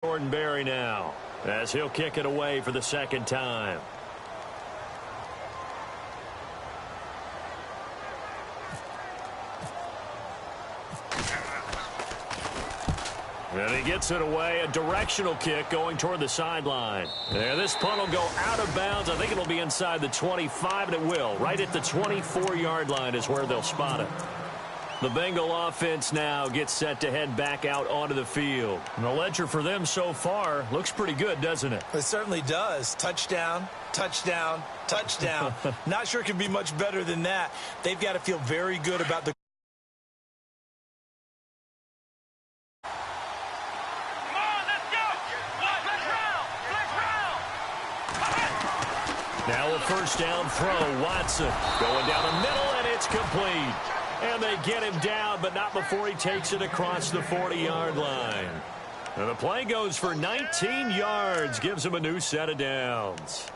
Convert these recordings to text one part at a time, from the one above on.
Berry now, as he'll kick it away for the second time. And he gets it away, a directional kick going toward the sideline. There, this punt will go out of bounds. I think it'll be inside the 25, and it will. Right at the 24-yard line is where they'll spot it. The Bengal offense now gets set to head back out onto the field. And the ledger for them so far looks pretty good, doesn't it? It certainly does. Touchdown, touchdown, touchdown. Not sure it can be much better than that. They've got to feel very good about the... Now a first down throw. Watson going down the middle, and it's complete. And they get him down, but not before he takes it across the 40-yard line. And the play goes for 19 yards, gives him a new set of downs.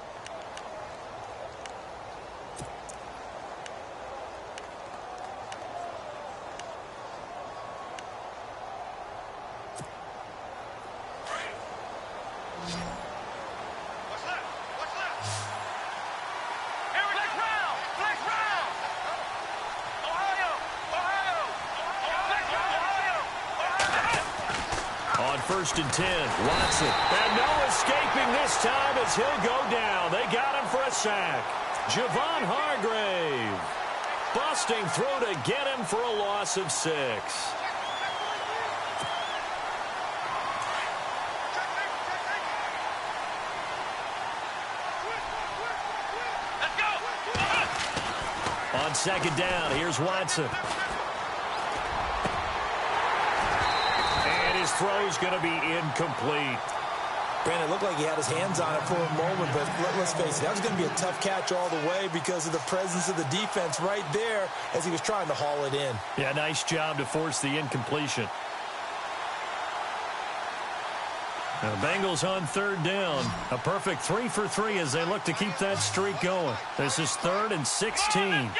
First and 10, Watson. And no escaping this time as he'll go down. They got him for a sack. Javon Hargrave busting through to get him for a loss of 6. On second down, here's Watson. His throw's going to be incomplete. Brandon, it looked like he had his hands on it for a moment, but let's face it, that was going to be a tough catch all the way because of the presence of the defense right there as he was trying to haul it in. Yeah, nice job to force the incompletion. Now, the Bengals on third down. A perfect 3 for 3 as they look to keep that streak going. This is 3rd and 16.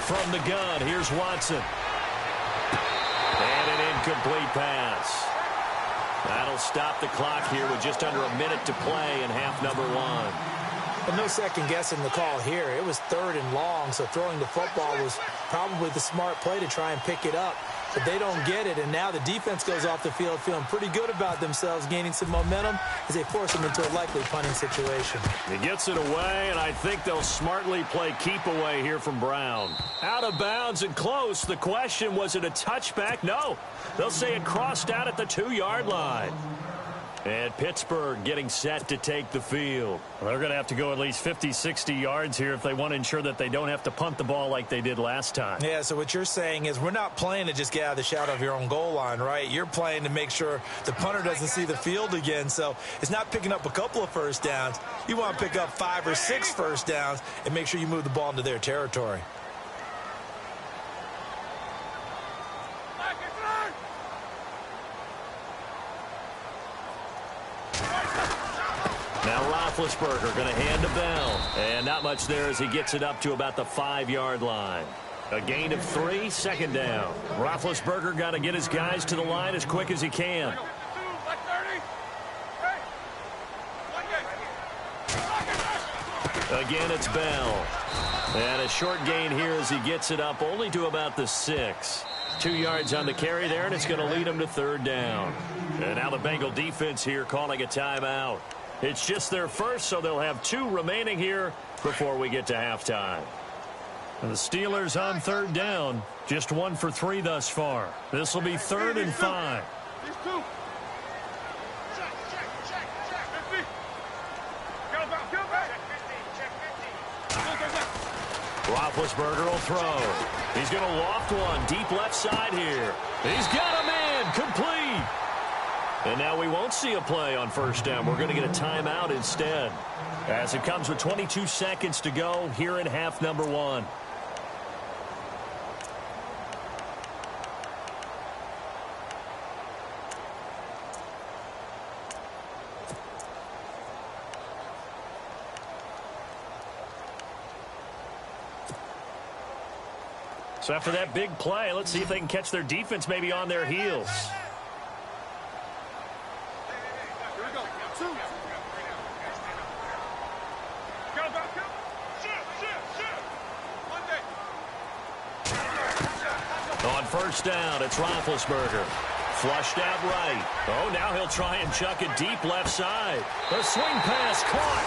From the gun, here's Watson. And an incomplete pass. That'll stop the clock here with just under a minute to play in half number 1. And no second guessing the call here. It was 3rd and long, so throwing the football was probably the smart play to try and pick it up. But they don't get it, and now the defense goes off the field feeling pretty good about themselves, gaining some momentum as they force them into a likely punting situation. He gets it away, and I think they'll smartly play keep away here from Brown. Out of bounds and close. The question, was it a touchback? No. They'll say it crossed out at the 2-yard line. And Pittsburgh getting set to take the field. Well, they're going to have to go at least 50, 60 yards here if they want to ensure that they don't have to punt the ball like they did last time. Yeah, so what you're saying is we're not playing to just get out of the shadow of your own goal line, right? You're playing to make sure the punter doesn't see the field again. So it's not picking up a couple of first downs. You want to pick up 5 or 6 first downs and make sure you move the ball into their territory. Now Roethlisberger going to hand to Bell. And not much there as he gets it up to about the 5-yard line. A gain of 3, second down. Roethlisberger got to get his guys to the line as quick as he can. Again, it's Bell. And a short gain here as he gets it up only to about the 6. 2 yards on the carry there, and it's going to lead him to 3rd down. And now the Bengal defense here calling a timeout. It's just their first, so they'll have 2 remaining here before we get to halftime. And the Steelers on 3rd down, just 1 for 3 thus far. This will be 3rd and 5. Roethlisberger will throw. He's going to loft one deep left side here. He's got him in, complete. And now we won't see a play on first down. We're going to get a timeout instead, as it comes with 22 seconds to go here in half number 1. So after that big play, let's see if they can catch their defense maybe on their heels. On first down, it's Roethlisberger. Flushed out right. Oh, now he'll try and chuck it deep left side. The swing pass caught.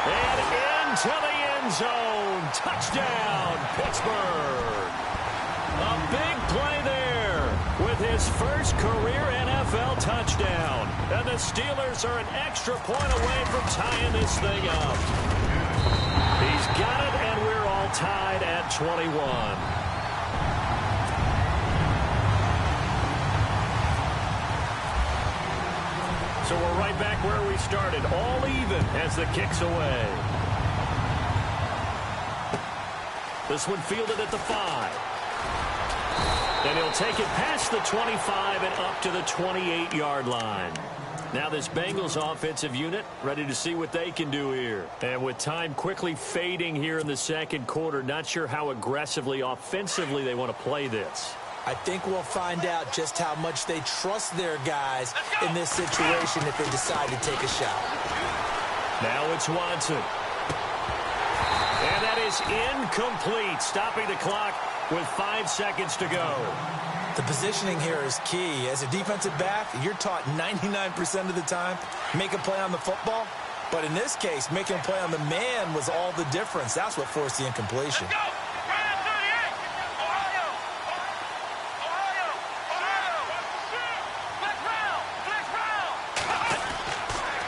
And into the end zone. Touchdown, Pittsburgh. A big play there with his first career NFL touchdown. And the Steelers are an extra point away from tying this thing up. He's got it, and we're all tied at 21. So we're right back where we started, all even as the kick's away. This one fielded at the 5. And he'll take it past the 25 and up to the 28-yard line. Now this Bengals offensive unit ready to see what they can do here. And with time quickly fading here in the second quarter, not sure how aggressively, offensively they want to play this. I think we'll find out just how much they trust their guys in this situation if they decide to take a shot. Now it's Watson. And that is incomplete, stopping the clock with 5 seconds to go. The positioning here is key. As a defensive back, you're taught 99% of the time, make a play on the football. But in this case, making a play on the man was all the difference. That's what forced the incompletion.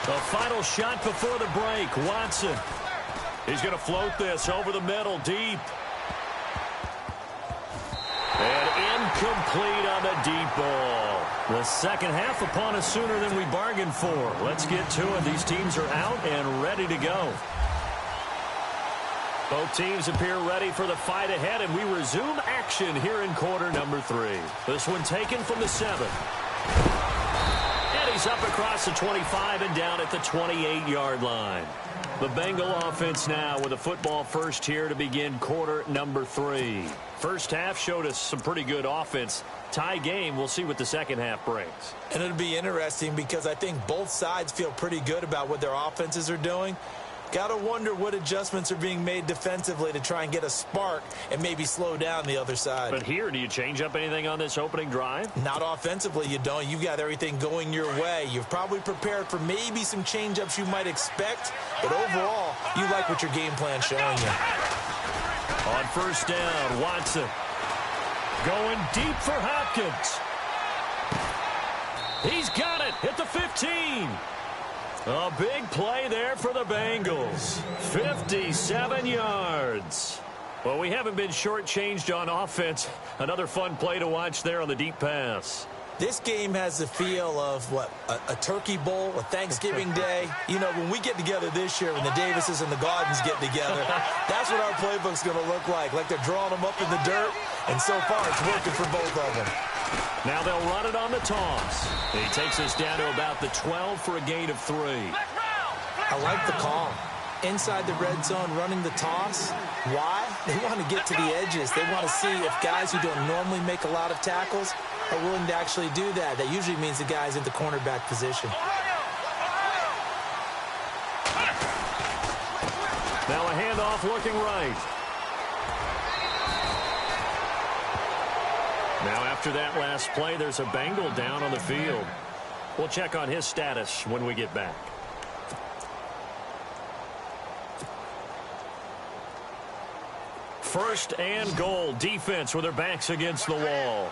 The final shot before the break, Watson. He's going to float this over the middle, deep. And incomplete on the deep ball. The second half upon us sooner than we bargained for. Let's get to it. These teams are out and ready to go. Both teams appear ready for the fight ahead, and we resume action here in quarter number 3. This one taken from the 7. He's up across the 25 and down at the 28-yard line. The Bengal offense now with a football first here to begin quarter number 3. First half showed us some pretty good offense. Tie game, we'll see what the second half brings. And it'll be interesting because I think both sides feel pretty good about what their offenses are doing. Got to wonder what adjustments are being made defensively to try and get a spark and maybe slow down the other side. But here, do you change up anything on this opening drive? Not offensively, you don't. You've got everything going your way. You've probably prepared for maybe some change-ups you might expect, but overall, you like what your game plan's showing you. On first down, Watson going deep for Hopkins. He's got it at the 15. A big play there for the Bengals. 57 yards. Well, we haven't been shortchanged on offense. Another fun play to watch there on the deep pass. This game has the feel of, what, a turkey bowl, a Thanksgiving day. You know, when we get together this year, when the Davises and the Gardens get together, that's what our playbook's going to look like they're drawing them up in the dirt, and so far it's working for both of them. Now they'll run it on the toss. He takes us down to about the 12 for a gain of 3. I like the call. Inside the red zone, running the toss. Why? They want to get to the edges. They want to see if guys who don't normally make a lot of tackles are willing to actually do that. That usually means the guy's in the cornerback position. Now a handoff looking right. Now after that last play, there's a Bengal down on the field. We'll check on his status when we get back. First and goal, defense with their backs against the wall.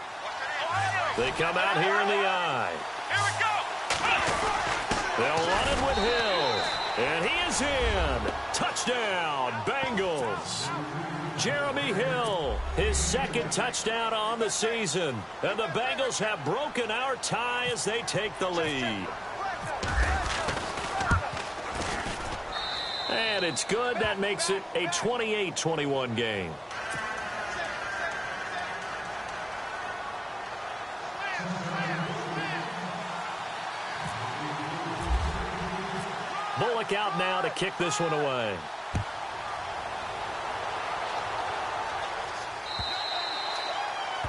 They come out here in the I. They'll run it with Hill. And he is in. Touchdown, Bengals. Jeremy Hill, his second touchdown on the season. And the Bengals have broken our tie as they take the lead. And it's good. That makes it a 28-21 game. Bullock out now to kick this one away.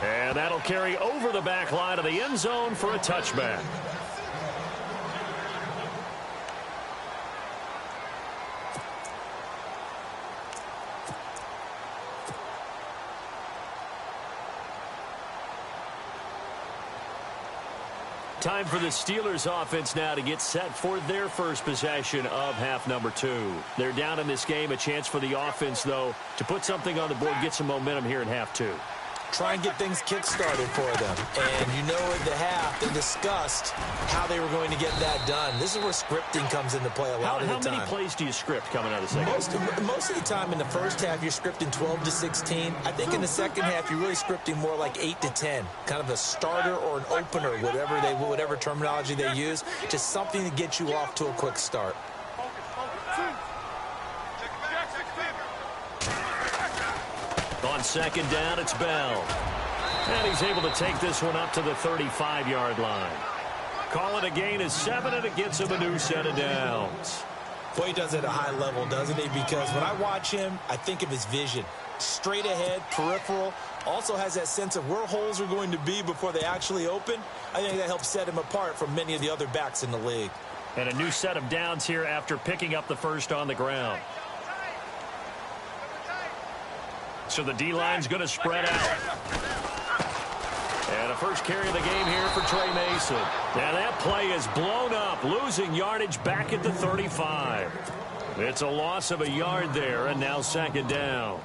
And that'll carry over the back line of the end zone for a touchback. Time for the Steelers offense now to get set for their first possession of half number 2. They're down in this game. A chance for the offense, though, to put something on the board, get some momentum here in half 2. Try and get things kick-started for them. And you know at the half, they discussed how they were going to get that done. This is where scripting comes into play a lot of the time. How many plays do you script coming out of the second? Most of the time in the first half, you're scripting 12 to 16. I think in the second half, you're really scripting more like 8 to 10. Kind of a starter or an opener, whatever terminology they use. Just something to get you off to a quick start. On second down, it's Bell. And he's able to take this one up to the 35-yard line. Call it a gain of 7, and it gets him a new set of downs. Boy, he does it at a high level, doesn't he? Because when I watch him, I think of his vision. Straight ahead, peripheral. Also has that sense of where holes are going to be before they actually open. I think that helps set him apart from many of the other backs in the league. And a new set of downs here after picking up the first on the ground. So the D-line's going to spread out. And a first carry of the game here for Trey Mason. And that play is blown up, losing yardage back at the 35. It's a loss of a yard there, and now second down.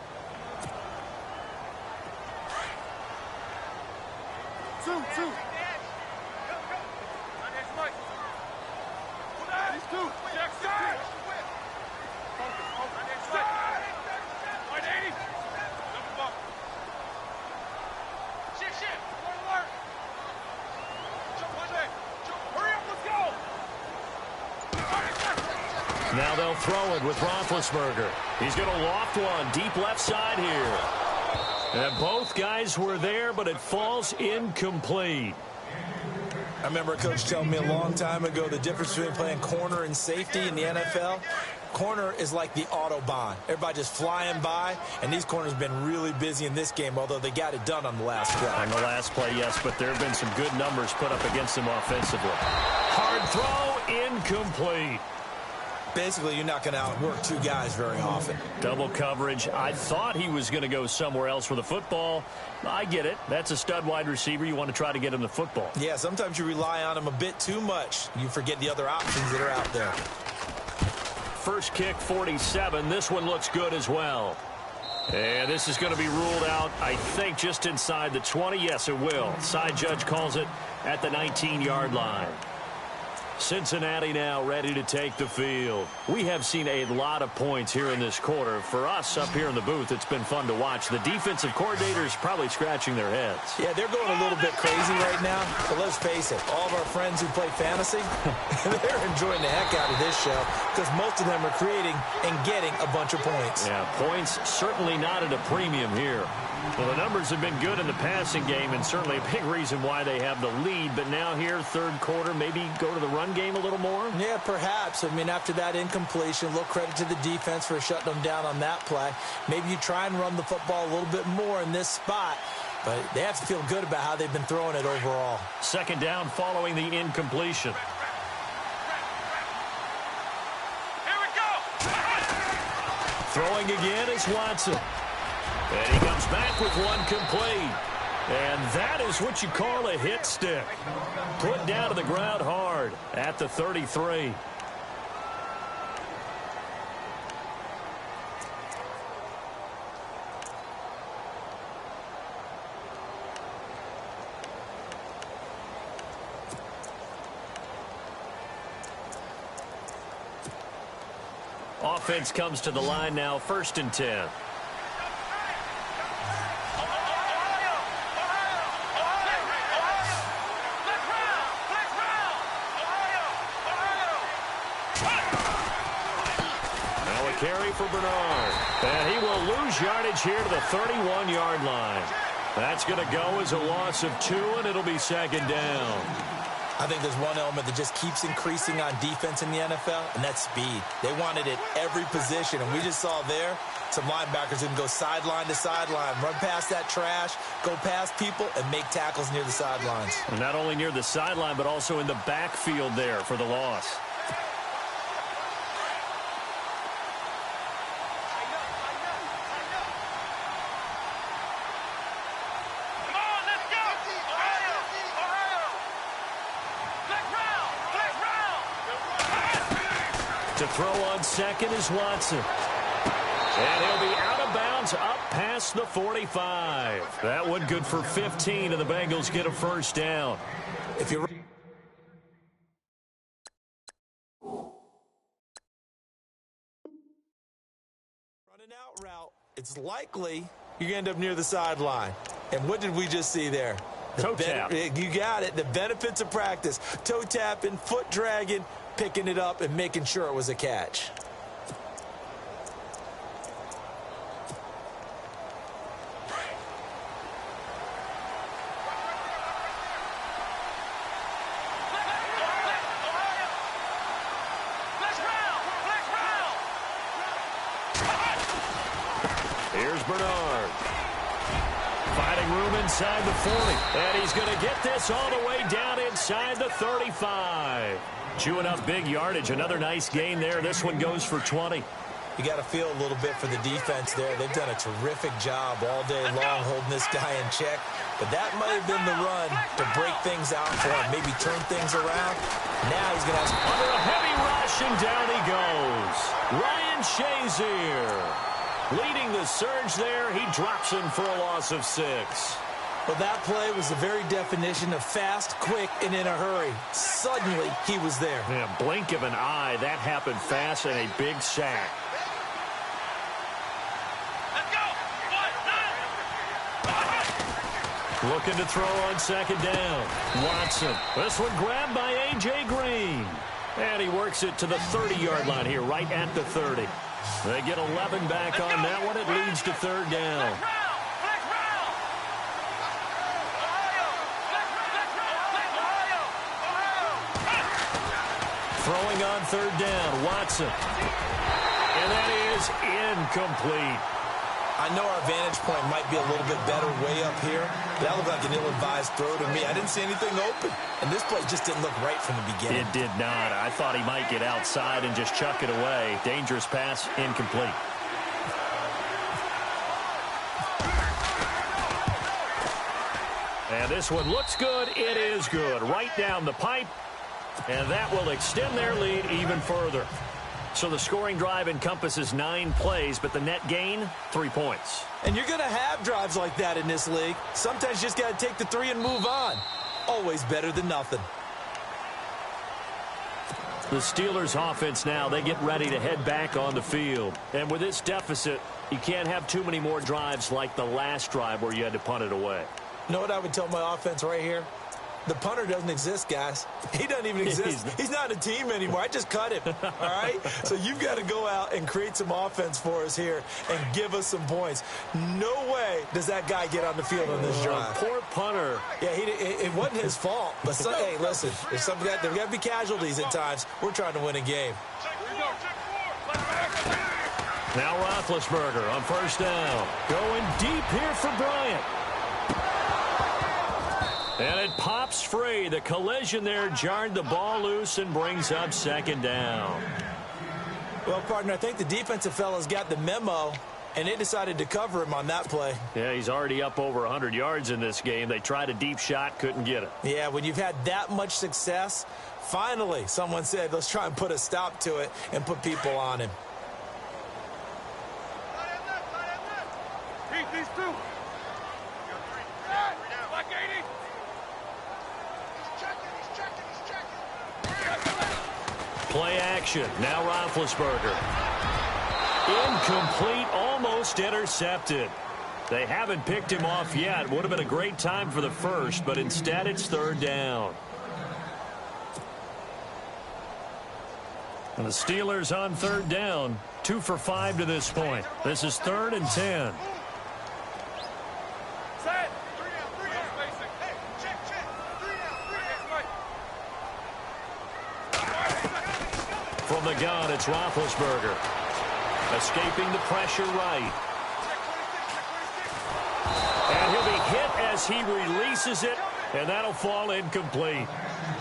Now they'll throw it with Roethlisberger. He's going to loft one deep left side here. And both guys were there, but it falls incomplete. I remember a coach telling me a long time ago the difference between playing corner and safety in the NFL. Corner is like the Autobahn. Everybody just flying by, and these corners have been really busy in this game, although they got it done on the last play. On the last play, yes, but there have been some good numbers put up against them offensively. Hard throw, incomplete. Basically, you're not going to outwork two guys very often. Double coverage. I thought he was going to go somewhere else for the football. I get it. That's a stud wide receiver. You want to try to get him the football. Yeah, sometimes you rely on him a bit too much. You forget the other options that are out there. First kick, 47. This one looks good as well. And this is going to be ruled out, I think, just inside the 20. Yes, it will. Side judge calls it at the 19-yard line. Cincinnati now ready to take the field. We have seen a lot of points here in this quarter. For us up here in the booth, it's been fun to watch. The defensive coordinators probably scratching their heads. Yeah, they're going a little bit crazy right now. But let's face it, all of our friends who play fantasy, they're enjoying the heck out of this show because most of them are creating and getting a bunch of points. Yeah, points certainly not at a premium here. Well, the numbers have been good in the passing game, and certainly a big reason why they have the lead. But now here, third quarter, maybe go to the run game a little more? Yeah, perhaps. I mean, after that incompletion, a little credit to the defense for shutting them down on that play. Maybe you try and run the football a little bit more in this spot. But they have to feel good about how they've been throwing it overall. Second down following the incompletion. Here we go! Throwing again is Watson. And he comes back with one complete. And that is what you call a hit stick. Put down to the ground hard at the 33. Offense comes to the line now, 1st and 10. Carry for Bernard. And he will lose yardage here to the 31-yard line. That's going to go as a loss of 2, and it'll be second down. I think there's one element that just keeps increasing on defense in the NFL, and that's speed. They want it at every position, and we just saw there some linebackers who can go sideline to sideline, run past that trash, go past people, and make tackles near the sidelines. And not only near the sideline, but also in the backfield there for the loss. To throw on second is Watson. And he'll be out of bounds up past the 45. That one good for 15, and the Bengals get a first down. If you're running out route, it's likely you're going to end up near the sideline. And what did we just see there? Toe tap. You got it. The benefits of practice. Toe tapping, foot dragging, picking it up, and making sure it was a catch. Here's Bernard. Finding room inside the 40. And he's going to get this all the way down inside the 35. Chewing up big yardage. Another nice gain there. This one goes for 20. You got to feel a little bit for the defense there. They've done a terrific job all day long holding this guy in check. But that might have been the run to break things out for him, maybe turn things around. Now he's going to have under a heavy rush, and down he goes. Ryan Shazier leading the surge there. He drops him for a loss of 6. Well, that play was the very definition of fast, quick, and in a hurry. Suddenly, he was there. Yeah, blink of an eye. That happened fast, and a big sack. Let's go. Looking to throw on second down. Watson. This one grabbed by A.J. Green. And he works it to the 30-yard line here, right at the 30. They get 11 back on that one. It leads to third down. Throwing on third down, Watson. And that is incomplete. I know our vantage point might be a little bit better way up here. That looked like an ill-advised throw to me. I didn't see anything open. And this play just didn't look right from the beginning. It did not. I thought he might get outside and just chuck it away. Dangerous pass, incomplete. And this one looks good. It is good. Right down the pipe. And that will extend their lead even further. So the scoring drive encompasses 9 plays, but the net gain, 3 points. And you're going to have drives like that in this league. Sometimes you just got to take the 3 and move on. Always better than nothing. The Steelers offense now, they get ready to head back on the field. And with this deficit, you can't have too many more drives like the last drive where you had to punt it away. You know what I would tell my offense right here? The punter doesn't exist, guys. He doesn't even exist. He's not a team anymore. I just cut him, all right? So you've got to go out and create some offense for us here and give us some points. No way does that guy get on the field on this drive. Poor punter. Yeah, it wasn't his fault. But, hey, listen, there's got to be casualties at times. We're trying to win a game. Now Roethlisberger on first down. Going deep here for Bryant. And it pops free. The collision there jarred the ball loose and brings up second down. Well, partner, I think the defensive fellas got the memo, and they decided to cover him on that play. Yeah, he's already up over 100 yards in this game. They tried a deep shot, couldn't get it. Yeah, when you've had that much success, finally someone said, let's try and put a stop to it and put people on him. These two. Like 80. Play action. Now Roethlisberger. Incomplete, almost intercepted. They haven't picked him off yet. Would have been a great time for the first, but instead it's third down. And the Steelers on third down. 2 for 5 to this point. This is 3rd and 10. From the gun, it's Roethlisberger. Escaping the pressure right. And he'll be hit as he releases it, and that'll fall incomplete.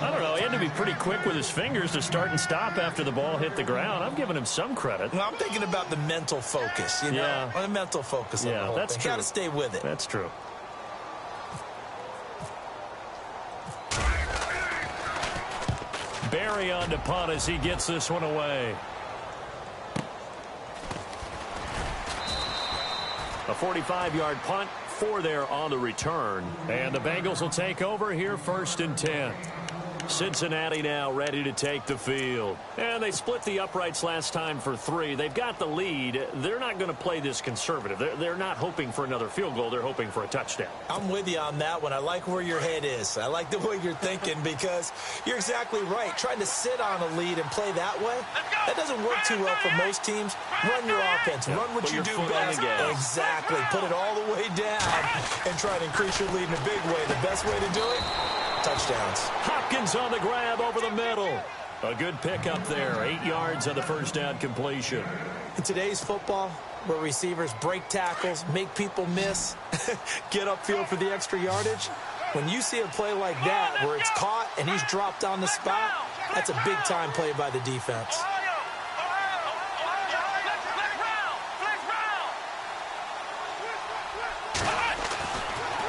I don't know. He had to be pretty quick with his fingers to start and stop after the ball hit the ground. I'm giving him some credit. Well, I'm thinking about the mental focus, you know? Yeah. The mental focus on the whole that's thing. true. Got to stay with it. That's true. Barry on to punt as he gets this one away. A 45-yard punt, 4 there on the return. And the Bengals will take over here 1st and 10. Cincinnati now ready to take the field. And they split the uprights last time for 3. They've got the lead. They're not going to play this conservative. They're not hoping for another field goal. They're hoping for a touchdown. I'm with you on that one. I like where your head is. I like the way you're thinking because you're exactly right. Trying to sit on a lead and play that way, that doesn't work too well for most teams. Run your offense. Run what you do best. Exactly. Put it all the way down and try to increase your lead in a big way. The best way to do it? Touchdowns. Hopkins on the grab over the middle. A good pickup there. 8 yards on the first down completion. In today's football, where receivers break tackles, make people miss, get upfield for the extra yardage, when you see a play like that where it's caught and he's dropped on the spot, that's a big-time play by the defense.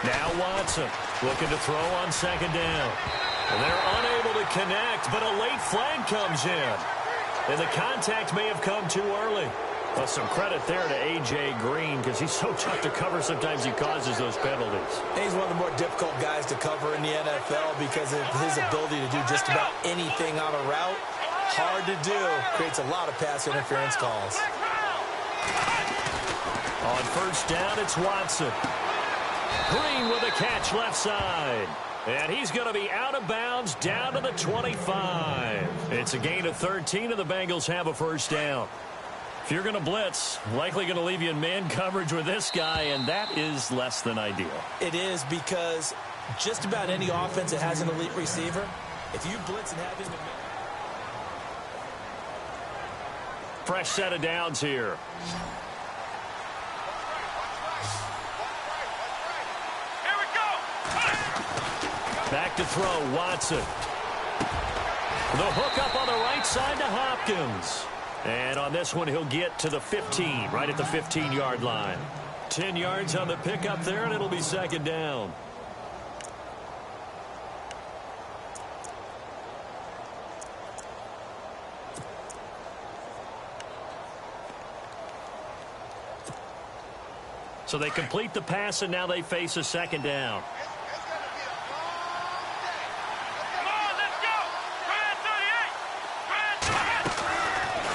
Now Watson looking to throw on 2nd down. And they're unable to connect, but a late flag comes in. And the contact may have come too early. Well, some credit there to A.J. Green because he's so tough to cover. Sometimes he causes those penalties. He's one of the more difficult guys to cover in the NFL because of his ability to do just about anything on a route. Hard to do. Creates a lot of pass interference calls. On 1st down, it's Watson. Green with a catch left side. And he's going to be out of bounds down to the 25. It's a gain of 13, and the Bengals have a 1st down. If you're going to blitz, likely going to leave you in man coverage with this guy, and that is less than ideal. It is because just about any offense that has an elite receiver, if you blitz and have him in man. Fresh set of downs here. Back to throw, Watson. The hook up on the right side to Hopkins. And on this one, he'll get to the 15, right at the 15-yard line. 10 yards on the pickup there, and it'll be 2nd down. So they complete the pass, and now they face a 2nd down.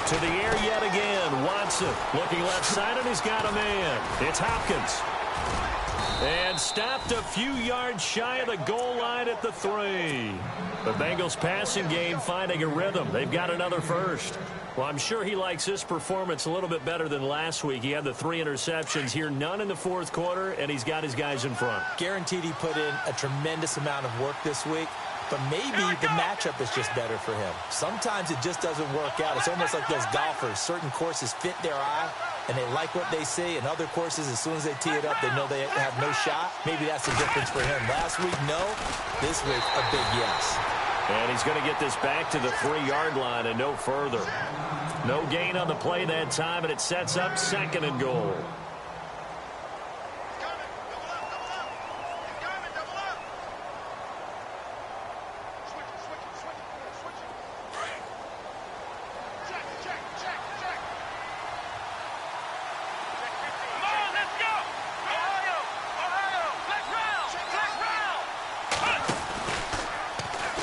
To the air yet again. Watson looking left side, and he's got a man. It's Hopkins. And stopped a few yards shy of the goal line at the 3. The Bengals passing game finding a rhythm. They've got another 1st. Well, I'm sure he likes his performance a little bit better than last week. He had the 3 interceptions here, none in the 4th quarter, and he's got his guys in front. Guaranteed he put in a tremendous amount of work this week. But maybe the matchup is just better for him. Sometimes it just doesn't work out. It's almost like those golfers. Certain courses fit their eye, and they like what they see. And other courses, as soon as they tee it up, they know they have no shot. Maybe that's the difference for him. Last week, no. This week, a big yes. And he's going to get this back to the 3-yard line and no further. No gain on the play that time, and it sets up 2nd and goal.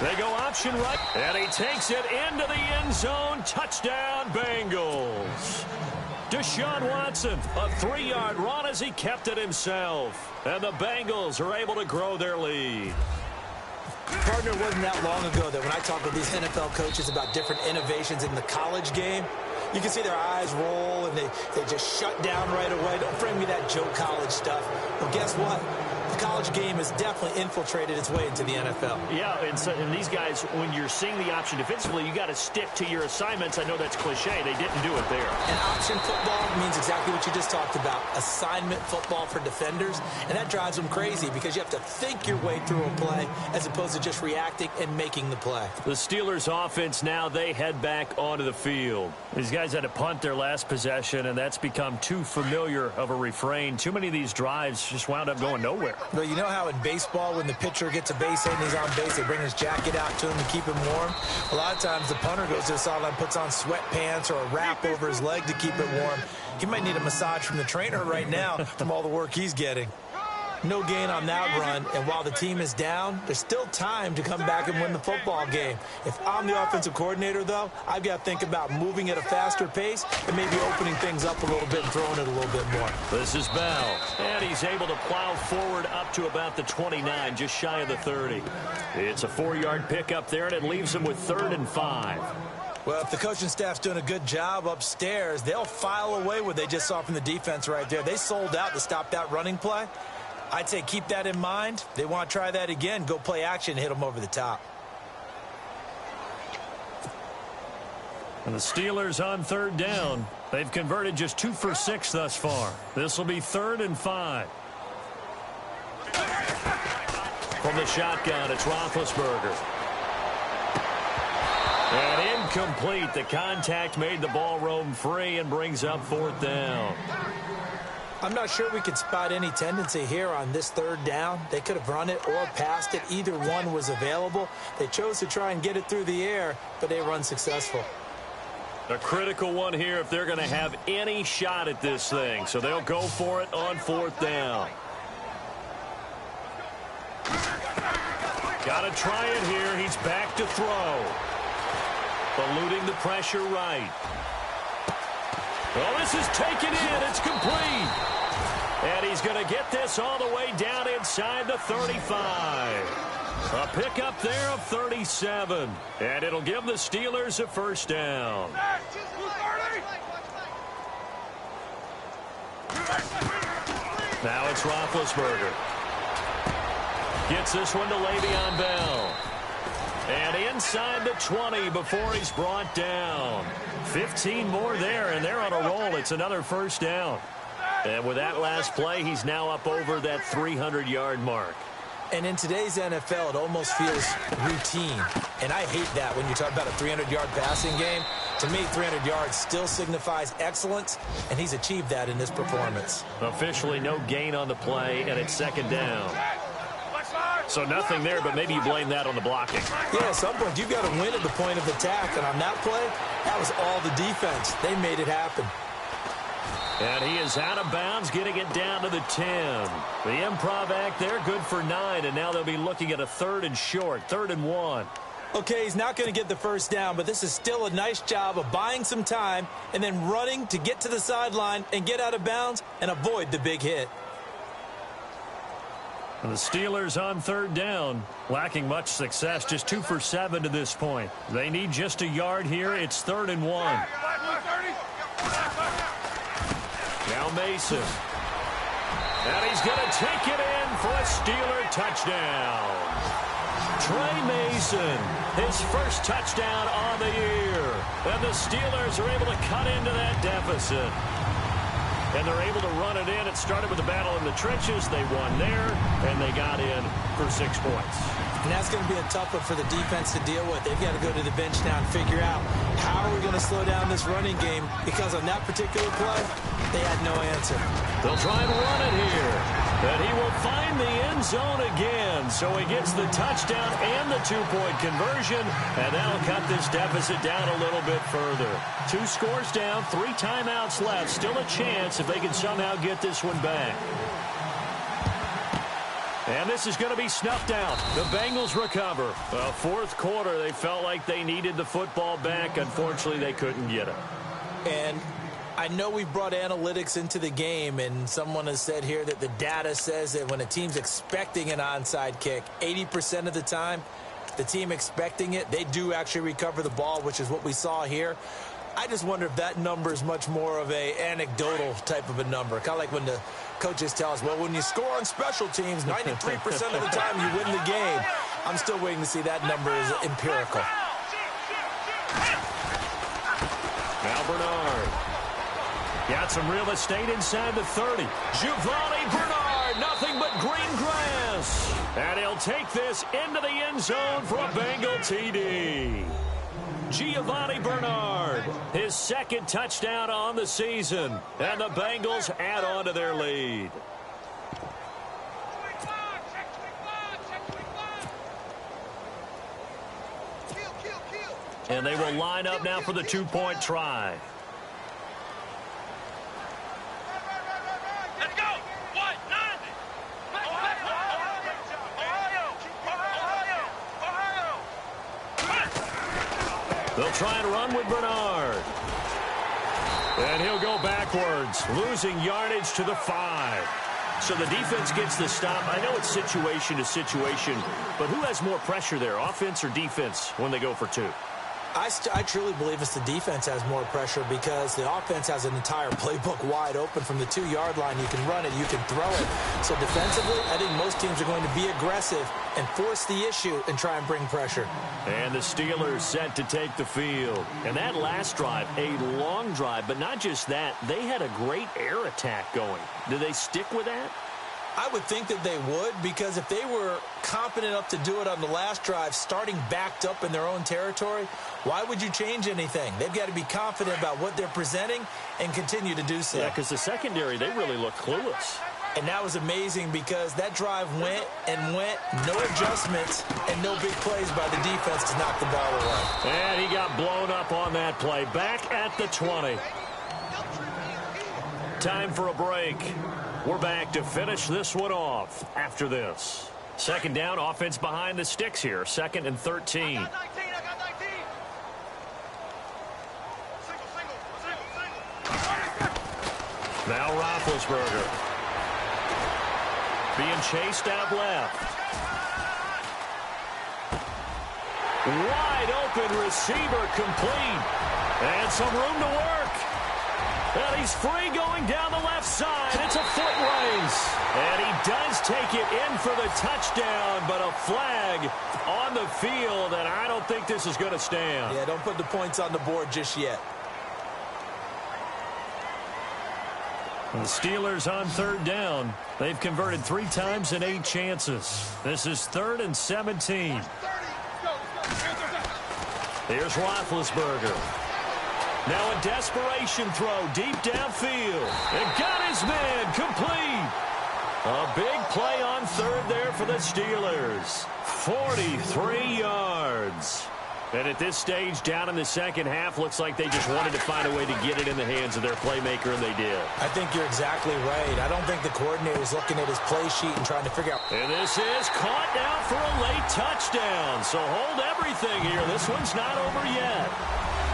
They go option right, and he takes it into the end zone. Touchdown, Bengals. Deshaun Watson, a 3-yard run as he kept it himself. And the Bengals are able to grow their lead. Partner, it wasn't that long ago that when I talk with these NFL coaches about different innovations in the college game, you can see their eyes roll and they just shut down right away. Don't bring me that Joe College stuff. Well, guess what? the college game has definitely infiltrated its way into the NFL. Yeah, and these guys, when you're seeing the option defensively, you got to stick to your assignments. I know that's cliche. They didn't do it there. And option football means exactly what you just talked about, assignment football for defenders, and that drives them crazy because you have to think your way through a play as opposed to just reacting and making the play. The Steelers offense now, they head back onto the field. These guys had to punt their last possession, and that's become too familiar of a refrain. Too many of these drives just wound up going nowhere. Well, you know how in baseball when the pitcher gets a base hit and he's on base, they bring his jacket out to him to keep him warm? A lot of times the punter goes to the sideline, puts on sweatpants or a wrap over his leg to keep it warm. He might need a massage from the trainer right now from all the work he's getting. No gain on that run, and while the team is down, there's still time to come back and win the football game. If I'm the offensive coordinator, though, I've got to think about moving at a faster pace and maybe opening things up a little bit and throwing it a little bit more. This is Bell, and he's able to plow forward up to about the 29, just shy of the 30. It's a 4-yard pickup there, and it leaves him with 3rd and 5. Well, if the coaching staff's doing a good job upstairs, they'll file away what they just saw from the defense right there. They sold out to stop that running play. I'd say keep that in mind. They want to try that again. Go play action, hit them over the top. And the Steelers on 3rd down. They've converted just 2 for 6 thus far. This will be 3rd and 5. From the shotgun, it's Roethlisberger. And incomplete. The contact made the ball roam free and brings up 4th down. I'm not sure we could spot any tendency here on this 3rd down. They could have run it or passed it. Either one was available. They chose to try and get it through the air, but they were unsuccessful. A critical one here if they're going to have any shot at this thing. So they'll go for it on 4th down. Got to try it here. He's back to throw. Eluding the pressure right. Oh, this is taken in. It's complete. And he's going to get this all the way down inside the 35. A pickup there of 37. And it'll give the Steelers a 1st down. Now it's Roethlisberger. Gets this one to Le'Veon Bell. And inside the 20 before he's brought down. 15 more there, and they're on a roll. It's another 1st down. And with that last play, he's now up over that 300-yard mark. And in today's NFL, it almost feels routine. And I hate that when you talk about a 300-yard passing game. To me, 300 yards still signifies excellence, and he's achieved that in this performance. Officially no gain on the play, and it's 2nd down. So nothing there, but maybe you blame that on the blocking. Yeah, at some point, you've got to win at the point of attack. And on that play, that was all the defense. They made it happen. And he is out of bounds, getting it down to the 10. The improv act there, good for 9. And now they'll be looking at a 3rd and short, 3rd and 1. Okay, he's not going to get the 1st down, but this is still a nice job of buying some time and then running to get to the sideline and get out of bounds and avoid the big hit. And the Steelers on 3rd down, lacking much success, just 2 for 7 to this point. They need just a yard here. It's 3rd and 1. Now Mason. And he's going to take it in for a Steeler touchdown. Trey Mason, his first touchdown on the year. And the Steelers are able to cut into that deficit. And they're able to run it in. It started with a battle in the trenches. They won there, and they got in for 6 points. And that's going to be a tough one for the defense to deal with. They've got to go to the bench now and figure out how are we going to slow down this running game, because on that particular play, they had no answer. They'll try and run it here. And he will find the end zone again. So he gets the touchdown and the 2-point conversion. And that'll cut this deficit down a little bit further. 2 scores down, 3 timeouts left. Still a chance if they can somehow get this one back. And this is going to be snuffed out. The Bengals recover. Well, 4th quarter, they felt like they needed the football back. Unfortunately, they couldn't get it. And I know we brought analytics into the game, and someone has said here that the data says that when a team's expecting an onside kick, 80% of the time, the team expecting it, they do actually recover the ball, which is what we saw here. I just wonder if that number is much more of a anecdotal type of a number. Kind of like when the coaches tell us, well, when you score on special teams, 93% of the time you win the game. I'm still waiting to see that number is empirical. Now Bernard. Got some real estate inside the 30. Giovanni Bernard, nothing but green grass. And he'll take this into the end zone for a Bengal TD. Giovanni Bernard, his second touchdown on the season. And the Bengals add on to their lead. And they will line up now for the two-point try. Let's go. What? None. Ohio. They'll try and run with Bernard. And he'll go backwards, losing yardage to the 5. So the defense gets the stop. I know it's situation to situation, but who has more pressure there, offense or defense, when they go for 2? I truly believe it's the defense has more pressure because the offense has an entire playbook wide open from the 2-yard line. You can run it, you can throw it. So defensively, I think most teams are going to be aggressive and force the issue and try and bring pressure. And the Steelers set to take the field. And that last drive, a long drive, but not just that, they had a great air attack going. Do they stick with that? I would think that they would, because if they were confident enough to do it on the last drive, starting backed up in their own territory, why would you change anything? They've got to be confident about what they're presenting and continue to do so. Yeah, because the secondary, they really look clueless. And that was amazing because that drive went and went, no adjustments, and no big plays by the defense to knock the ball away. And he got blown up on that play. Back at the 20. Time for a break. We're back to finish this one off after this. Second down, offense behind the sticks here. 2nd and 13. I got 19. Single. Now Roethlisberger. Being chased out left. Wide open receiver complete. And some room to work. And he's free going down the left side. It's a foot race. And he does take it in for the touchdown, but a flag on the field, and I don't think this is going to stand. Yeah, don't put the points on the board just yet. The Steelers on 3rd down. They've converted 3 times in 8 chances. This is 3rd and 17. Here's Roethlisberger. Now a desperation throw deep downfield. And got his man complete. A big play on 3rd there for the Steelers. 43 yards. And at this stage, down in the second half, looks like they just wanted to find a way to get it in the hands of their playmaker, and they did. I think you're exactly right. I don't think the coordinator's looking at his play sheet and trying to figure out. And this is caught now for a late touchdown. So hold everything here. This one's not over yet.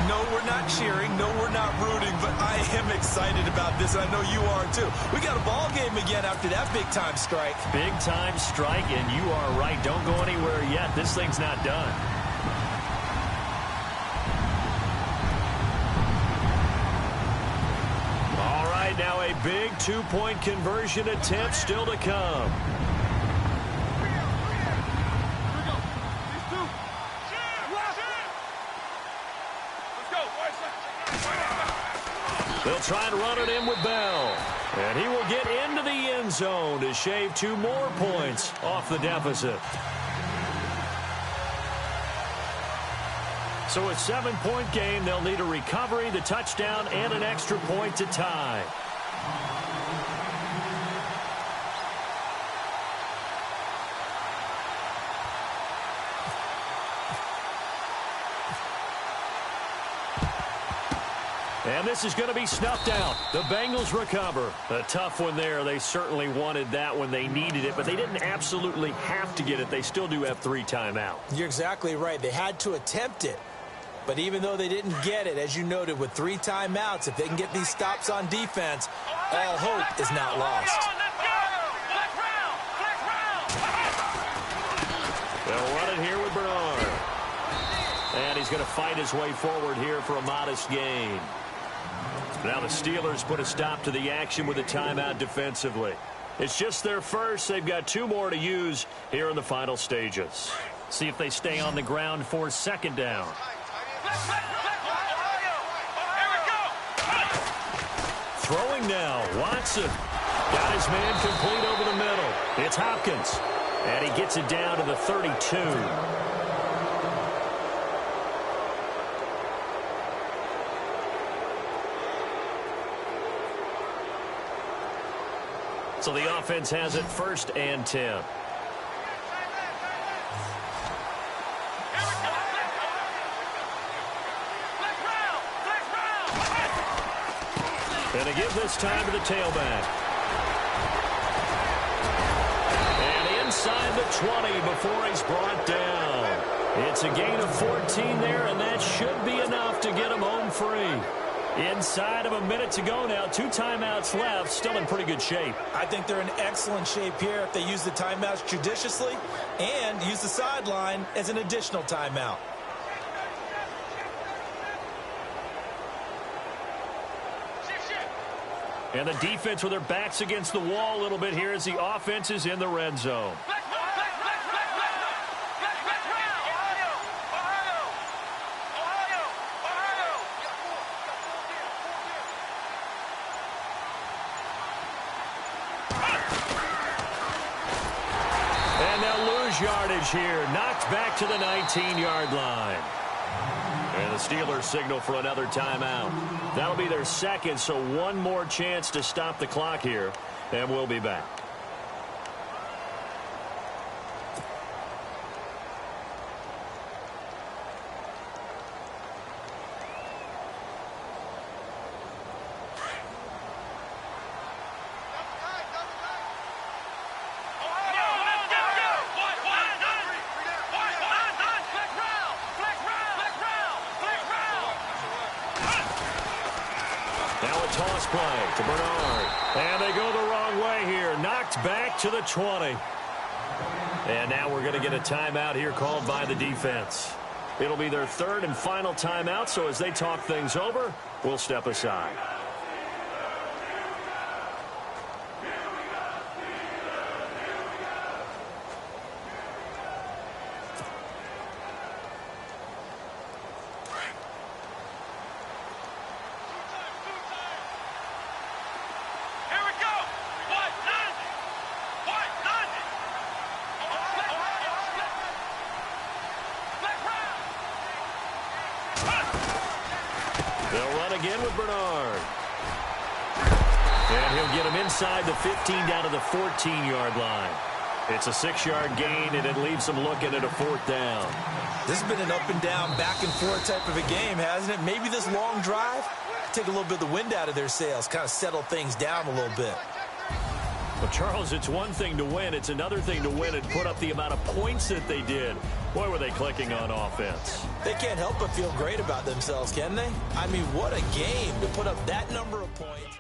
No, we're not cheering. No, we're not rooting. But I am excited about this, and I know you are too. We got a ball game again after that big-time strike. Big-time strike, and you are right. Don't go anywhere yet. This thing's not done. All right, now a big 2-point conversion attempt still to come. They'll try and run it in with Bell. And he will get into the end zone to shave 2 more points off the deficit. So a 7-point game, they'll need a recovery, the touchdown, and an extra point to tie. And this is going to be snuffed out. The Bengals recover. A tough one there. They certainly wanted that when they needed it, but they didn't absolutely have to get it. They still do have 3 timeouts. You're exactly right. They had to attempt it. But even though they didn't get it, as you noted, with 3 timeouts, if they can get these stops on defense, all hope is not lost. They'll run it here with Bernard. And he's going to fight his way forward here for a modest gain. Now the Steelers put a stop to the action with a timeout defensively. It's just their first. They've got 2 more to use here in the final stages. See if they stay on the ground for second down. Throwing now, Watson. Got his man complete over the middle. It's Hopkins. And he gets it down to the 32. So the offense has it 1st and 10. And they give this time to the tailback. And inside the 20 before he's brought down. It's a gain of 14 there, and that should be enough to get him home free. Inside of a minute to go now, 2 timeouts left, still in pretty good shape. I think they're in excellent shape here if they use the timeouts judiciously and use the sideline as an additional timeout. And the defense with their backs against the wall a little bit here as the offense is in the red zone. And they'll lose yardage here. Knocked back to the 19-yard line. And the Steelers signal for another timeout. That'll be their second, so 1 more chance to stop the clock here, and we'll be back. Toss play to Bernard. And they go the wrong way here. Knocked back to the 20. And now we're going to get a timeout here called by the defense. It'll be their 3rd and final timeout, so as they talk things over, we'll step aside. They'll run again with Bernard. And he'll get him inside the 15 down to the 14-yard line. It's a 6-yard gain, and it leaves them looking at a 4th down. This has been an up-and-down, back-and-forth type of a game, hasn't it? Maybe this long drive, take a little bit of the wind out of their sails, kind of settle things down a little bit. Well, Charles, it's one thing to win. It's another thing to win and put up the amount of points that they did. Boy, were they clicking on offense. They can't help but feel great about themselves, can they? I mean, what a game to put up that number of points.